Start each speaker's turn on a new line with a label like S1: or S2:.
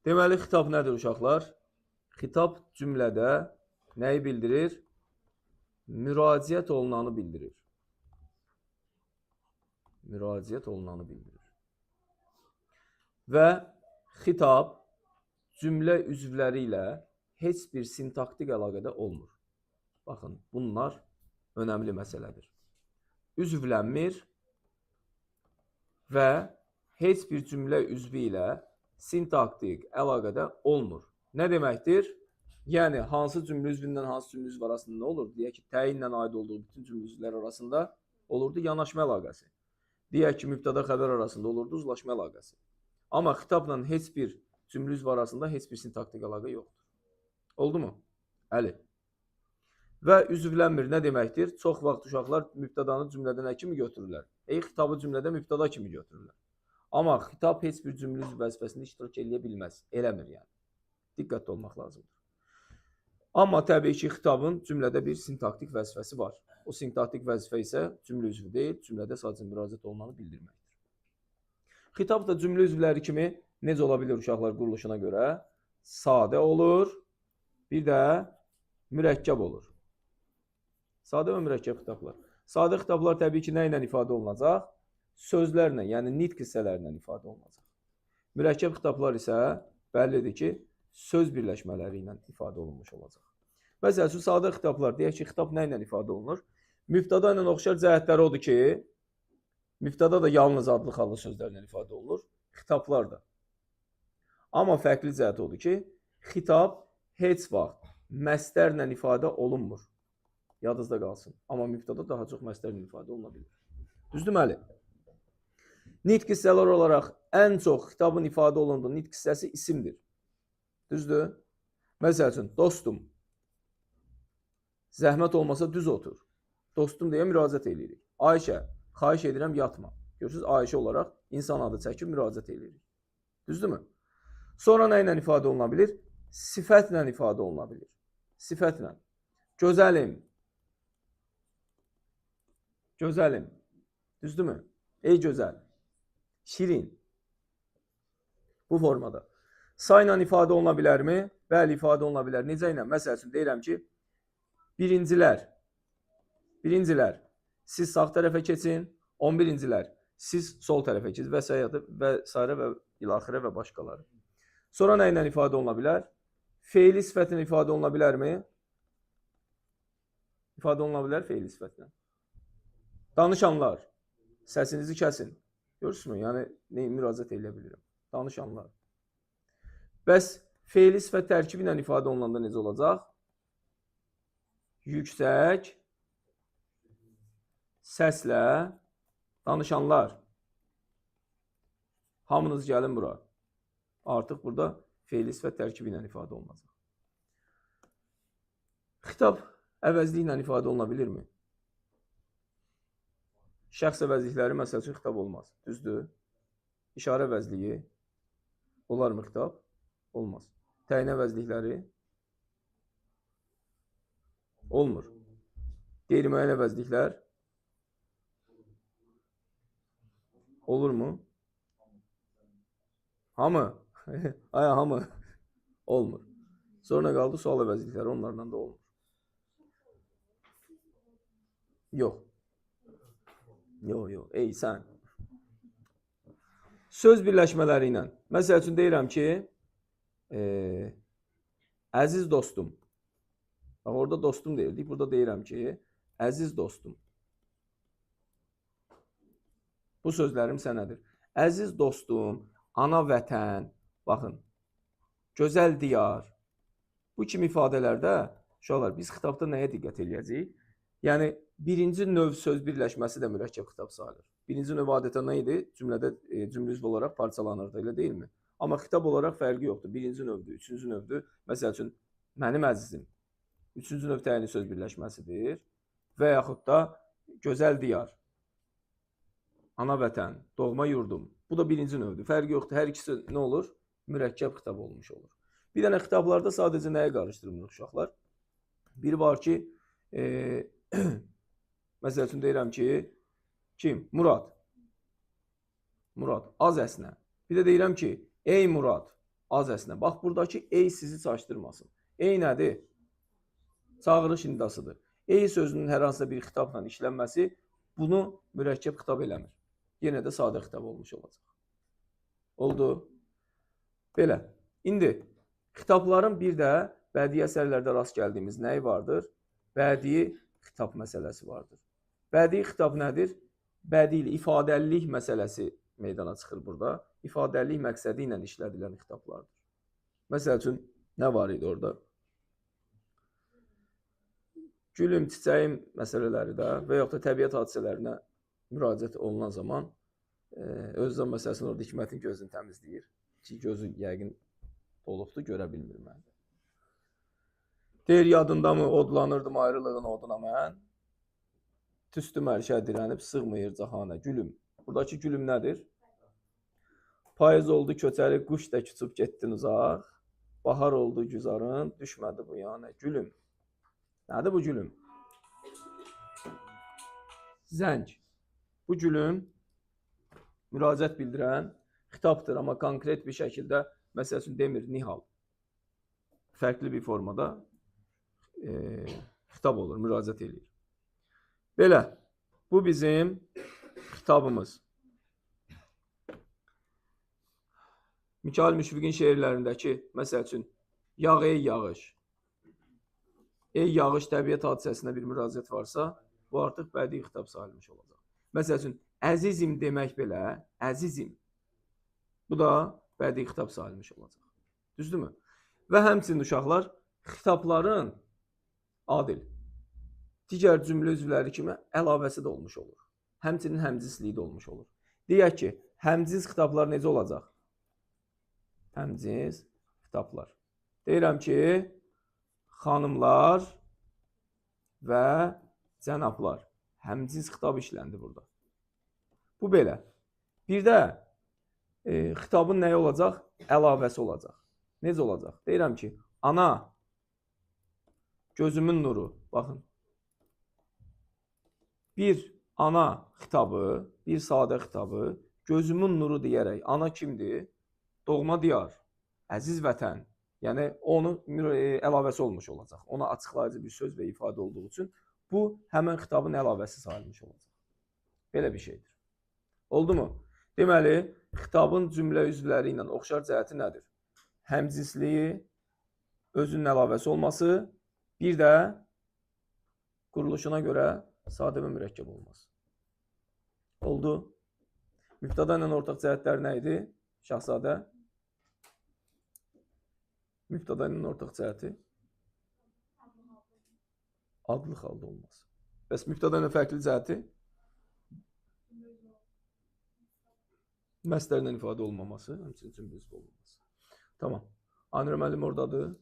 S1: Deməli, xitab nədir uşaqlar? Xitab cümlədə nəyi bildirir? Müraciət olunanı bildirir. Müraciət olunanı bildirir. Və xitab cümlə üzvləri ilə heç bir sintaktik əlaqədə olmur. Baxın, bunlar önəmli məsələdir. Üzvlənmir və heç bir cümlə üzvü ilə sintaktik əlaqədə olmur. Nə deməkdir? Yəni, hansı cümlə üzvündən hansı cümlə üzvü arasında nə olur? Deyək ki, təyinlə aid olduğu bütün cümlə üzvləri arasında olurdu yanaşma əlaqəsi. Deyək ki, mübtəda xəbər arasında olurdu uzlaşma əlaqəsi. Amma xitabla heç bir cümlə üzvü arasında heç bir sintaktik əlaqə yoxdur. Oldu mu? Əli. Və üzvlənmir nə deməkdir? Çox vaxt uşaqlar mübtədanı cümlədə nə kimi götürürlər? Xitabı cümlədə mübtəda kimi götürürlər. Amma xitab heç bir cümlə üzvü vəzifəsində iştirak edə bilməz. Eləmir yəni. Diqqətli olmaq lazımdır. Amma təbii ki, xitabın cümlədə bir sintaktik vəzifəsi var. O sintaktik vəzifə isə cümlə üzvü deyil, cümlədə sadəcə müraciət olunanı bildirməkdir. Xitab da cümlə üzvləri kimi necə ola bilir uşaqlar quruluşuna görə? Sadə olur, bir də mürəkkəb olur. Sadə və mürəkkəb xitablar. Sadə xitablar təbii ki, nə ilə ifadə olunacaq? Sözlərlə, yəni nitq hissələrlə ifadə olunacaq. Mürəkkəb xitablar isə bəllidir ki, söz birləşmələri ilə ifadə olunmuş olacaq. Məsələn üçün, sadə xitablar, deyək ki, xitab nə ilə ifadə olunur? Mübtəda ilə oxşar cəhətləri odur ki, mübtəda da yalnız adlı xallı sözlərlə ifadə olunur, xitablar da. Amma fərqli cəhət odur ki, xitab heç vaxt məstərlə ifadə olunmur. Yadınızda qalsın. Amma mübtəda daha çox məstərlə ifadə oluna bilir. Düzdür müəllim? Nitq hissələr olaraq ən çox xitabın ifadə olunduğu nitq hissəsi isimdir. Düzdür? Məsəl üçün, dostum. Zəhmət olmasa düz otur. Dostum deyə müraciət edirik. Ayşə, xahiş edirəm yatma. Görürsünüz, Ayşə olaraq insan adı çəkib müraciət edirik. Düzdürmü? Sonra nə ilə ifadə oluna bilir? Sifətlə ifadə oluna bilir. Sifətlə. Gözəlim. Gözəlim. Düzdürmü? Ey gözəl. Şirin. Bu formada. Sayla ifadə oluna bilərmi? Bəli, ifadə oluna bilər. Necə ilə? Məsəl üçün, deyirəm ki, birincilər, siz sağ tərəfə keçin, 11-cilər, siz sol tərəfə keçin və s. və ilaxirə və başqaları. Sonra nə ilə ifadə oluna bilər? Feili sifətlə ifadə oluna bilərmi? İfadə oluna bilər feili sifətlə. Danışanlar, səsinizi kəsin. Görürsünüzmü? Yəni, müraciət edə bilirəm. Danışanlar. Bəs feili sifət tərkibi ilə ifadə olunanda necə olacaq? Yüksək səslə danışanlar. Hamınız gəlin bura. Artıq burada feili sifət tərkibi ilə ifadə olunacaq. Xitab əvəzliyi ilə ifadə oluna bilirmi? Şəxs əvəzlikləri məsəl üçün xitab olmaz. Düzdür? İşarə əvəzliyi olar mı xitab? Olmaz. Təyin əvəzlikləri olmur. Qeyri-müəyyən əvəzliklər olurmu? Hamı? Aya, hamı olmur. Sonra qaldı sual əvəzlikləri, onlarla da olmur. Yox. Yox. Ey sən. Söz birləşmələri ilə. Məsəl üçün deyirəm ki, əziz dostum. Bax, orada dostum deyildik. Burada deyirəm ki, əziz dostum. Bu sözlərim sənədir. Əziz dostum, ana vətən, baxın, gözəl diyar. Bu kimi ifadələrdə, uşaqlar, biz xitabda nəyə diqqət edəcəyik? Yəni, birinci növ söz birləşməsi də mürəkkəb xitab sayılır. Birinci növ adətən nə idi? Cümlədə cümlə üzvü olaraq parçalanırdı, elə deyilmi? Amma xitab olaraq fərqi yoxdur. Birinci növdür, üçüncü növdür. Məsəl üçün, mənim əzizim. Üçüncü növ təyinli söz birləşməsidir. Və yaxud da gözəl diyar. Ana vətən, doğma yurdum. Bu da birinci növdür. Fərqi yoxdur. Hər ikisi nə olur? Mürəkkəb xitab olmuş olur. Bir dənə xitablarda sadəcə nəyə qarışdırmırıq uşaqlar? Biri var ki, məsəl üçün deyirəm ki, kim? Murad. Murad. Az əsnə. Bir də deyirəm ki, ey Murad. az əsnə. Bax, buradakı ey sizi çaşdırmasın. Ey nədir? Çağırış indasıdır. Ey sözünün hər hansısa bir xitabla işlənməsi bunu mürəkkəb xitab eləmir. Yenə də sadə xitab olmuş olacaq. Oldu. Belə. İndi xitabların bir də bədii əsərlərdə rast gəldiyimiz nəyi vardır? Bədii xitab məsələsi vardır. Bədii xitab nədir? Bədii ifadəlilik məsələsi meydana çıxır burada. İfadəlilik məqsədi ilə işlədilən xitablardır. Məsəl üçün, nə var idi orada? Gülüm, çiçəyim məsələləri də və yaxud da təbiət hadisələrinə müraciət olunan zaman Özcan məsələsini orada Hikmətin gözünü təmizləyir. Ki, gözü yəqin doluqdur, görə bilmir mən. Deyir, yadındamı, odlanırdım ayrılığın oduna mən. Tüstü mərşə dirənib, sığmayır cahana gülüm. Buradakı gülüm nədir? Payız oldu köçəri, quş da küçüb getdin uzaq. Bahar oldu güzarın, düşmədi bu yana gülüm. Nədir bu gülüm? Zəng. Bu gülüm müraciət bildirən xitabdır, amma konkret bir şəkildə, məsəl üçün demir, Nihal. Fərqli bir formada xitab olur, müraciət edir. Belə, bu bizim xitabımız. Mikail Müşfiqin şeirlərindəki, məsəl üçün, yağ ey yağış. Ey yağış təbiət hadisəsinə bir müraciət varsa, bu artıq bədii xitab sayılmış olacaq. Məsəl üçün, əzizim demək belə, əzizim. Bu da bədii xitab sayılmış olacaq. Düzdürmü? Və həmçinin uşaqlar, xitabların adil, digər cümlə üzvləri kimi əlavəsi də olmuş olur. Həmçinin həmcinsliyi də olmuş olur. Deyək ki, həmcins xitablar necə olacaq? Həmcins xitablar. Deyirəm ki, xanımlar və cənablar. Həmcins xitab işləndi burada. Bu belə. Bir də xitabın nəyi olacaq? Əlavəsi olacaq. Necə olacaq? Deyirəm ki, ana, gözümün nuru. Baxın. Bir ana xitabı, bir sadə xitabı gözümün nuru deyərək, ana kimdir? Doğma diyar, əziz vətən. Yəni, onun əlavəsi olmuş olacaq. Ona açıqlayıcı bir söz və ifadə olduğu üçün bu, həmən xitabın əlavəsi sayılmış olacaq. Belə bir şeydir. Oldu mu? Deməli, xitabın cümlə üzvləri ilə oxşar cəhəti nədir? Həmcinsliyi, özünün əlavəsi olması, bir də quruluşuna görə sadə və mürəkkəb olması. Oldu. Mübtəda ilə ortaq cəhətlər nə idi? Şahzadə. Mübtəda ilə ortaq cəhəti adlı halda olması. Bəs mübtəda ilə fərqli cəhəti məsdərlə ifadə olmaması, həmçinin cümlə üzvü olmaması. Tamam. Anir müəllim oradadır.